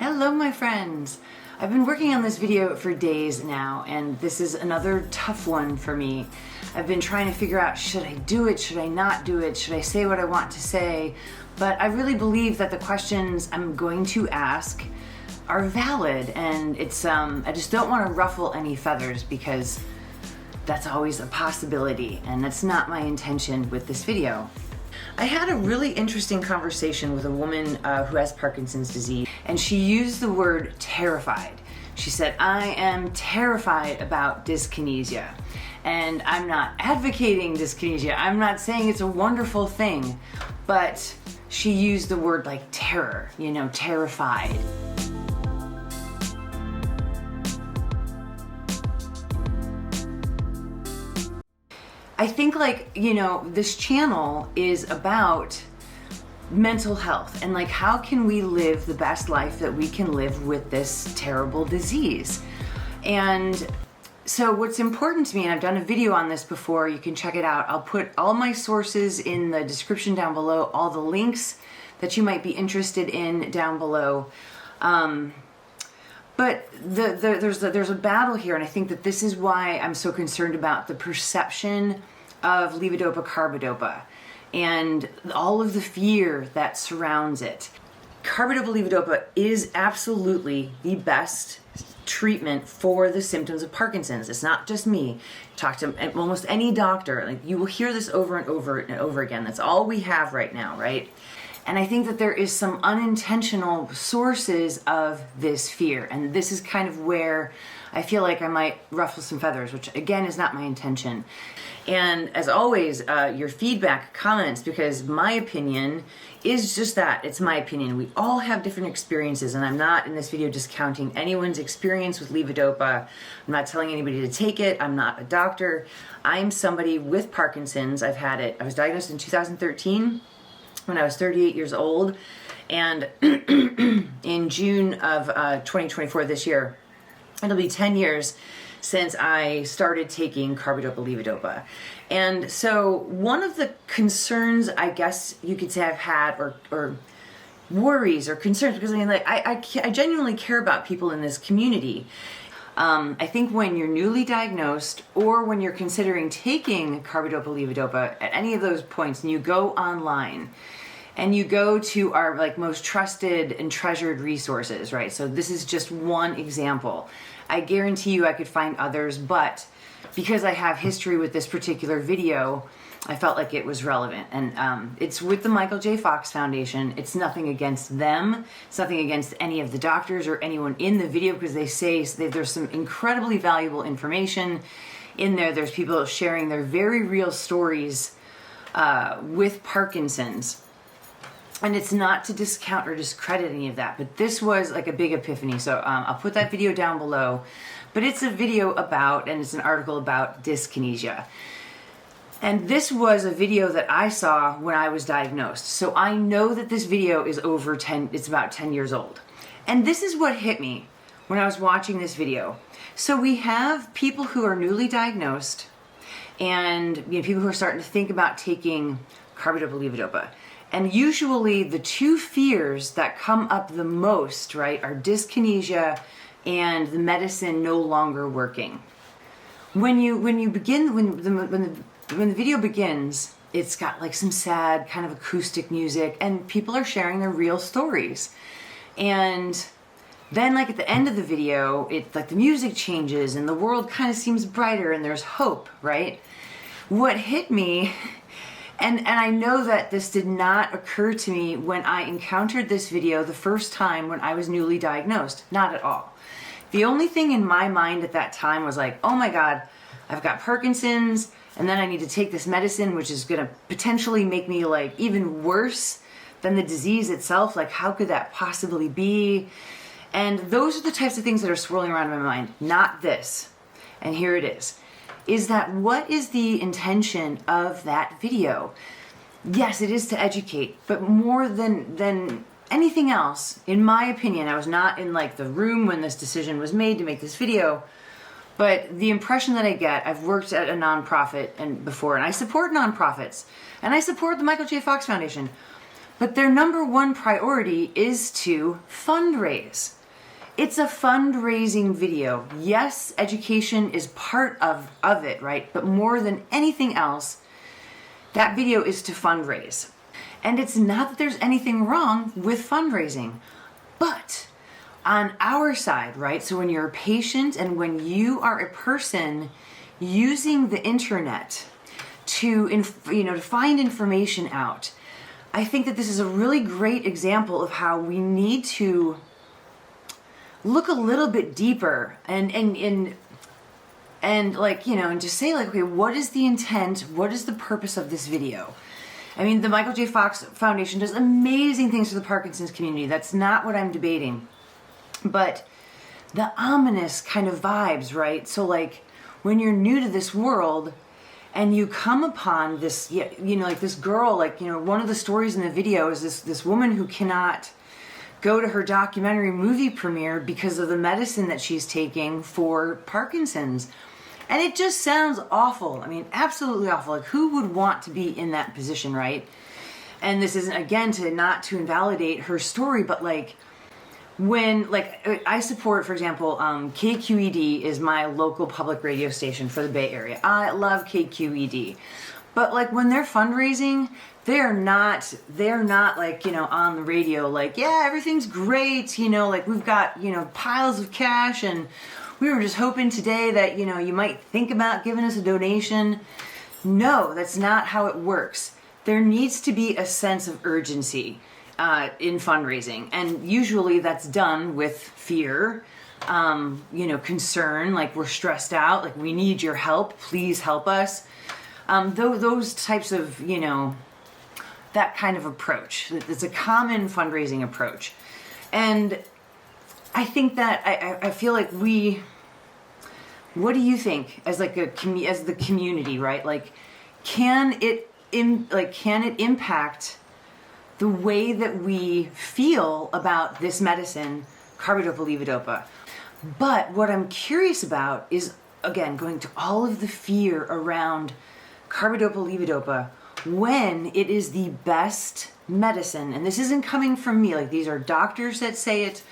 Hello my friends! I've been working on this video for days now, and this is another tough one for me. I've been trying to figure out, should I do it, should I not do it, should I say what I want to say? But I really believe that the questions I'm going to ask are valid, and it's I just don't want to ruffle any feathers because that's always a possibility, and that's not my intention with this video. I had a really interesting conversation with a woman who has Parkinson's disease, and she used the word terrified. She said, I am terrified about dyskinesia. And I'm not advocating dyskinesia. I'm not saying it's a wonderful thing, but she used the word like terror, terrified. I think this channel is about mental health and how can we live the best life that we can live with this terrible disease. And so what's important to me, and I've done a video on this before, you can check it out. I'll put all my sources in the description down below, all the links that you might be interested in down below. But there's a battle here, and I think that this is why I'm so concerned about the perception of levodopa carbidopa and all of the fear that surrounds it. Carbidopa levodopa is absolutely the best treatment for the symptoms of Parkinson's. It's not just me. Talk to almost any doctor. You will hear this over and over and over again. That's all we have right now, right? And I think that there is some unintentional sources of this fear. And this is kind of where I feel like I might ruffle some feathers, which again is not my intention. And as always, your feedback, comments, because my opinion is just that. It's my opinion. We all have different experiences, and I'm not in this video discounting anyone's experience with levodopa. I'm not telling anybody to take it. I'm not a doctor. I'm somebody with Parkinson's. I've had it. I was diagnosed in 2013 when I was 38 years old, and in June of 2024 this year, it'll be 10 years since I started taking carbidopa levodopa. And so one of the concerns, I guess you could say I've had, or worries or concerns, because I genuinely care about people in this community. I think when you're newly diagnosed or when you're considering taking carbidopa levodopa at any of those points, and you go online and you go to our most trusted and treasured resources, right? So this is just one example. I guarantee you I could find others, but because I have history with this particular video, I felt like it was relevant. And it's with the Michael J. Fox Foundation. It's nothing against them. It's nothing against any of the doctors or anyone in the video, because they say there's some incredibly valuable information in there. There's people sharing their very real stories with Parkinson's. And it's not to discount or discredit any of that, but this was like a big epiphany. So I'll put that video down below, but it's a video about, and it's an article about dyskinesia. And this was a video that I saw when I was diagnosed. So I know that this video is it's about 10 years old. And this is what hit me when I was watching this video. So we have people who are newly diagnosed and people who are starting to think about taking carbidopa levodopa. And usually the two fears that come up the most, right, are dyskinesia and the medicine no longer working. When the video begins, it's got some sad kind of acoustic music, and people are sharing their real stories. And then at the end of the video, the music changes and the world kind of seems brighter and there's hope, right? What hit me, and I know that this did not occur to me when I encountered this video the first time when I was newly diagnosed. Not at all. The only thing in my mind at that time was oh my God, I've got Parkinson's, and then I need to take this medicine, which is going to potentially make me even worse than the disease itself. How could that possibly be? And those are the types of things that are swirling around in my mind. Not this. And here it is that what is the intention of that video? Yes, it is to educate, but more than anything else, in my opinion, I was not in the room when this decision was made to make this video, but the impression that I get, I've worked at a nonprofit before, and I support nonprofits, and I support the Michael J. Fox Foundation, But their number one priority is to fundraise. It's a fundraising video. Yes, education is part of it, right? But more than anything else, that video is to fundraise. And it's not that there's anything wrong with fundraising, but on our side, right? So when you're a patient and when you are a person using the internet to find information out, I think that this is a really great example of how we need to look a little bit deeper and just say like, okay, what is the intent? What is the purpose of this video? I mean, the Michael J. Fox Foundation does amazing things for the Parkinson's community. That's not what I'm debating. But the ominous kind of vibes, right? So like when you're new to this world and you come upon this, like this girl, one of the stories in the video is this woman who cannot go to her documentary movie premiere because of the medicine that she's taking for Parkinson's. And it just sounds awful. I mean, absolutely awful. Like, who would want to be in that position, right? And this isn't, again, not to invalidate her story, but like, when, like, I support, for example, KQED is my local public radio station for the Bay Area. I love KQED. But like when they're fundraising, they're not like, on the radio, like, yeah, everything's great, like we've got, piles of cash and we were just hoping today that, you might think about giving us a donation. No, that's not how it works. There needs to be a sense of urgency in fundraising. And usually that's done with fear, concern, like we're stressed out, like we need your help, please help us. Those types of, that kind of approach. It's a common fundraising approach. And I think that I feel like what do you think as like as the community, right? Like, can it impact the way that we feel about this medicine, carbidopa levodopa? But what I'm curious about is, again, going to all of the fear around carbidopa levodopa when it is the best medicine. And this isn't coming from me. Like, these are doctors that say it.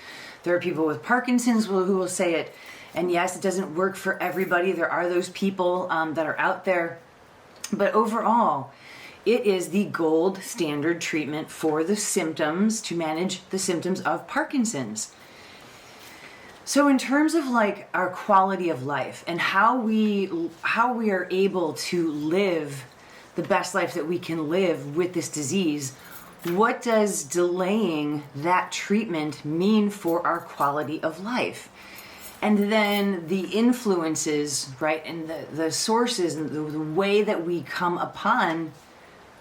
There are people with Parkinson's who will say it. And yes, it doesn't work for everybody. There are those people that are out there. But overall, it is the gold standard treatment for the symptoms, to manage the symptoms of Parkinson's. So in terms of like our quality of life and how we are able to live the best life that we can live with this disease, what does delaying that treatment mean for our quality of life? And then the influences, right, and the sources and the way that we come upon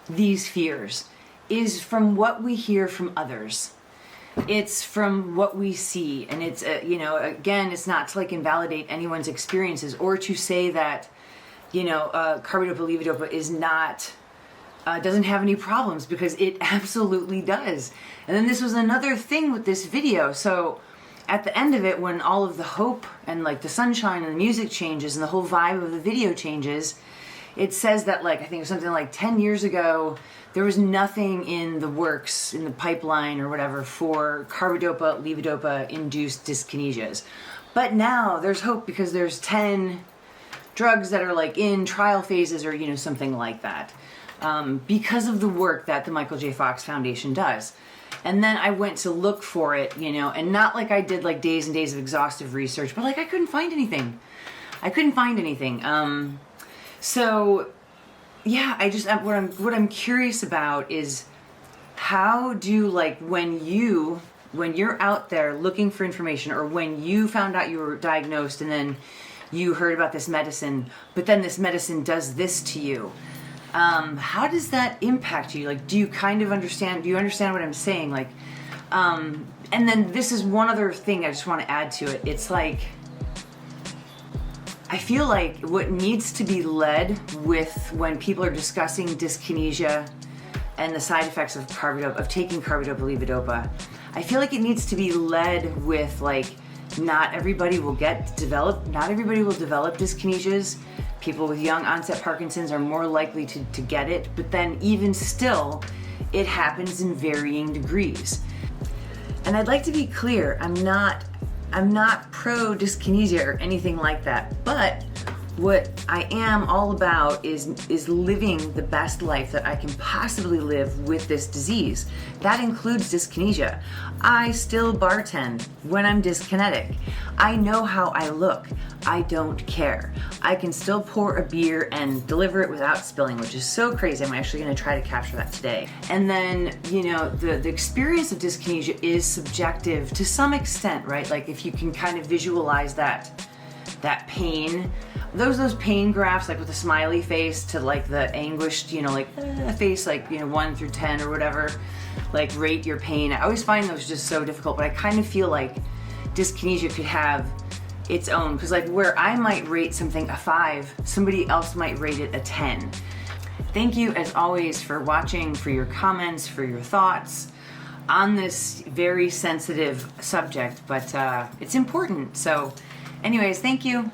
these fears is from what we hear from others. It's from what we see. And it's, again, it's not to like invalidate anyone's experiences or to say that, carbidopa levodopa is not, doesn't have any problems, because it absolutely does. And then this was another thing with this video. So at the end of it, when all of the hope and like the sunshine and the music changes and the whole vibe of the video changes, it says that, like, I think it was something like 10 years ago, there was nothing in the works, in the pipeline or whatever, for carbidopa levodopa induced dyskinesias. But now there's hope because there's 10 drugs that are like in trial phases or, something like that, because of the work that the Michael J. Fox Foundation does. And then I went to look for it, and not like I did like days and days of exhaustive research, but like I couldn't find anything. So yeah, what I'm curious about is how do, like, when you're out there looking for information, or when you found out you were diagnosed and then you heard about this medicine, but then this medicine does this to you, how does that impact you? Like, do you understand what I'm saying? Like, and then this is one other thing I just want to add to it. It's like, I feel like what needs to be led with when people are discussing dyskinesia and the side effects of taking carbidopa levodopa, I feel like it needs to be led with, like, not everybody will develop dyskinesias. People with young onset Parkinson's are more likely to get it, but then even still, it happens in varying degrees. And I'd like to be clear, I'm not pro dyskinesia or anything like that, but what I am all about is living the best life that I can possibly live with this disease. That includes dyskinesia. I still bartend when I'm dyskinetic. I know how I look. I don't care. I can still pour a beer and deliver it without spilling, which is so crazy. I'm actually going to try to capture that today. And then, the experience of dyskinesia is subjective to some extent, right? Like if you can kind of visualize that pain, those pain graphs, like with a smiley face to like the anguished, a face like 1 through 10 or whatever, like rate your pain. I always find those just so difficult, but I kind of feel like dyskinesia could have its own, because like where I might rate something a 5, somebody else might rate it a 10. Thank you as always for watching, for your comments, for your thoughts on this very sensitive subject, but it's important. So anyways, thank you.